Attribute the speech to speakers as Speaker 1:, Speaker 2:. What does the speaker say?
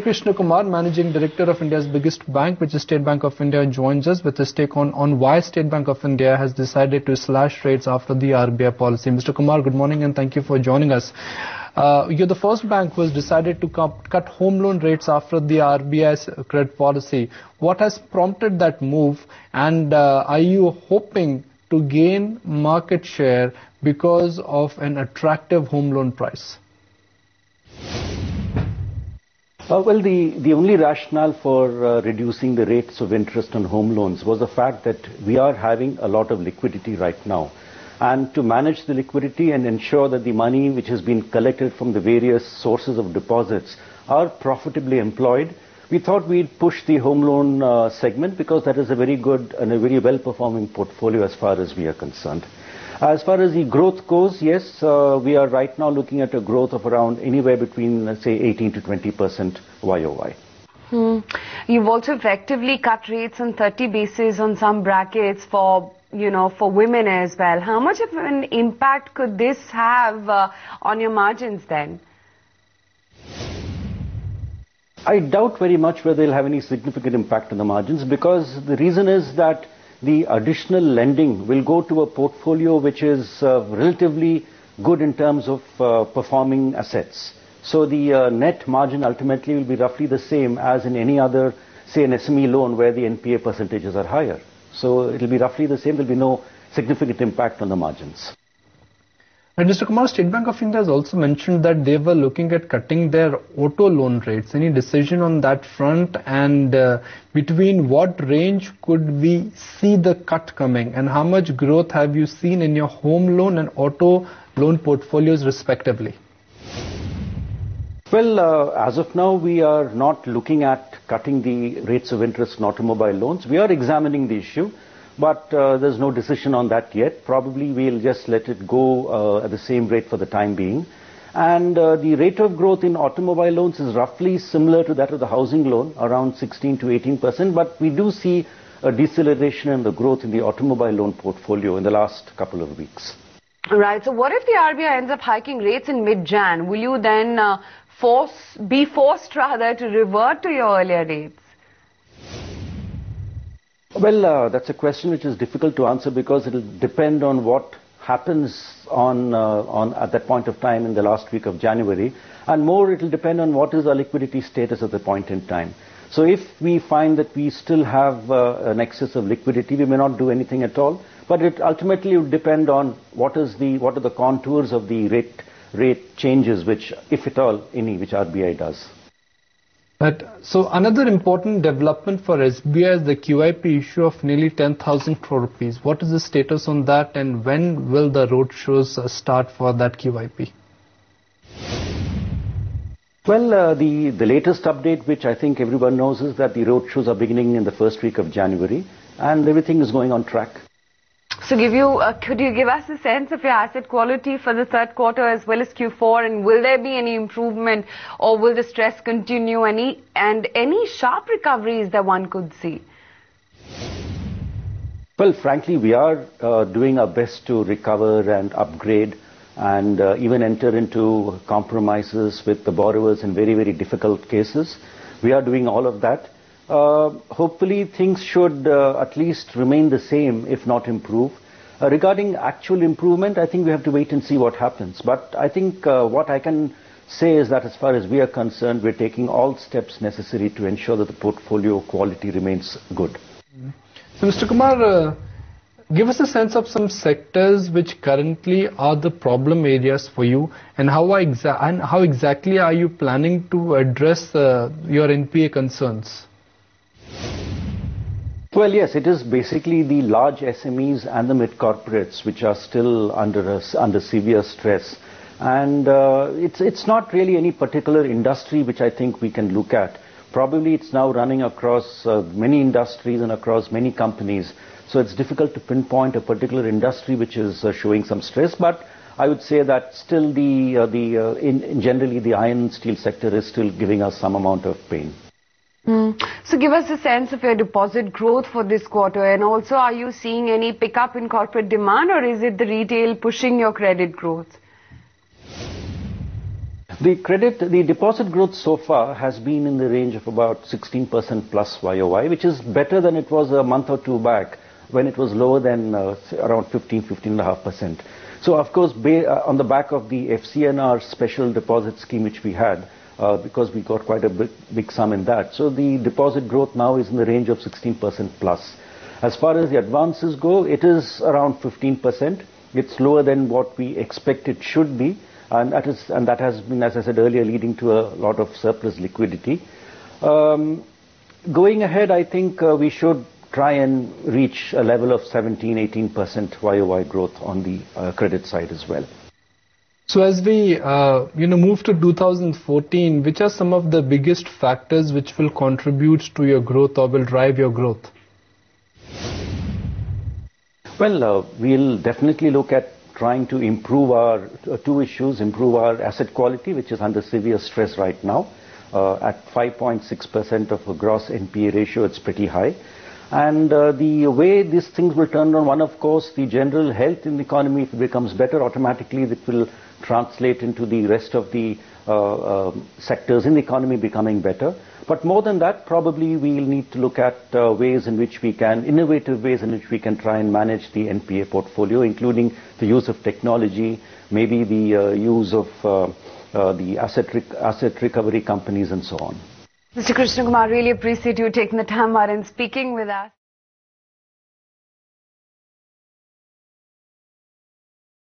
Speaker 1: Krishna Kumar, Managing Director of India's biggest bank, which is State Bank of India, joins us with his take on why State Bank of India has decided to slash rates after the RBI policy. Mr. Kumar, good morning and thank you for joining us. You're the first bank who has decided to cut home loan rates after the RBI's credit policy. What has prompted that move, and are you hoping to gain market share because of an attractive home loan price?
Speaker 2: Well, the only rationale for reducing the rates of interest on home loans was the fact that we are having a lot of liquidity right now. And to manage the liquidity and ensure that the money which has been collected from the various sources of deposits are profitably employed, we thought we'd push the home loan segment because that is a very good and a very well-performing portfolio as far as we are concerned. As far as the growth goes, yes, we are right now looking at a growth of around anywhere between, let's say, 18 to 20% YOY.
Speaker 3: You've also effectively cut rates on 30 basis on some brackets for women as well. How much of an impact could this have on your margins then?
Speaker 2: I doubt very much whether they'll have any significant impact on the margins, because the reason is that the additional lending will go to a portfolio which is relatively good in terms of performing assets. So the net margin ultimately will be roughly the same as in any other, say, an SME loan where the NPA percentages are higher. So it will be roughly the same. There will be no significant impact on the margins.
Speaker 1: And Mr. Kumar, State Bank of India has also mentioned that they were looking at cutting their auto loan rates. Any decision on that front, and between what range could we see the cut coming, and how much growth have you seen in your home loan and auto loan portfolios respectively?
Speaker 2: Well, as of now, we are not looking at cutting the rates of interest on automobile loans. We are examining the issue, but there's no decision on that yet. Probably we'll just let it go at the same rate for the time being. And the rate of growth in automobile loans is roughly similar to that of the housing loan, around 16 to 18%. But we do see a deceleration in the growth in the automobile loan portfolio in the last couple of weeks.
Speaker 3: Right. So what if the RBI ends up hiking rates in mid-Jan? Will you then be forced rather to revert to your earlier rates?
Speaker 2: Well, that's a question which is difficult to answer because it will depend on what happens on at that point of time in the last week of January, and more it will depend on what is our liquidity status at the point in time. So if we find that we still have an excess of liquidity, we may not do anything at all, but it ultimately will depend on what are the contours of the rate changes, which, if at all, which RBI does.
Speaker 1: So another important development for SBI is the QIP issue of nearly 10,000 crore rupees. What is the status on that, and when will the roadshows start for that QIP?
Speaker 2: Well, the latest update, which I think everyone knows, is that the roadshows are beginning in the first week of January, and everything is going on track.
Speaker 3: So could you give us a sense of your asset quality for the third quarter as well as Q4, and will there be any improvement, or will the stress continue, and any sharp recoveries that one could see?
Speaker 2: Well, frankly, we are doing our best to recover and upgrade and even enter into compromises with the borrowers in very, very difficult cases. We are doing all of that. Hopefully things should at least remain the same, if not improve. Regarding actual improvement, I think we have to wait and see what happens. But I think what I can say is that as far as we are concerned, we're taking all steps necessary to ensure that the portfolio quality remains good.
Speaker 1: So Mr. Kumar, give us a sense of some sectors which currently are the problem areas for you, and how exactly are you planning to address your NPA concerns?
Speaker 2: Well, yes, it is basically the large SMEs and the mid-corporates which are still under severe stress. And it's not really any particular industry which I think we can look at. Probably it's now running across many industries and across many companies. So it's difficult to pinpoint a particular industry which is showing some stress. But I would say that still generally the iron and steel sector is still giving us some amount of pain.
Speaker 3: So give us a sense of your deposit growth for this quarter, and also are you seeing any pickup in corporate demand, or is it the retail pushing your credit growth?
Speaker 2: The deposit growth so far has been in the range of about 16% plus YOY, which is better than it was a month or two back when it was lower than around 15.5%. So of course, on the back of the FCNR special deposit scheme which we had, because we got quite a big sum in that. So the deposit growth now is in the range of 16% plus. As far as the advances go, it is around 15%. It's lower than what we expect it should be. And that has been, as I said earlier, leading to a lot of surplus liquidity. Going ahead, I think we should try and reach a level of 17-18% YOY growth on the credit side as well.
Speaker 1: So as we move to 2014, which are some of the biggest factors which will contribute to your growth or will drive your growth?
Speaker 2: Well, we'll definitely look at trying to improve our two issues, improve our asset quality, which is under severe stress right now. At 5.6% of a gross NPA ratio, it's pretty high. And the way these things will turn on, one, of course, the general health in the economy, if it becomes better, automatically it will translate into the rest of the sectors in the economy becoming better. But more than that, probably we'll need to look at ways in which we can, innovative ways in which we can try and manage the NPA portfolio, including the use of technology, maybe the use of the asset recovery companies and so on.
Speaker 3: Mr. Krishna Kumar, really appreciate you taking the time out and speaking with us.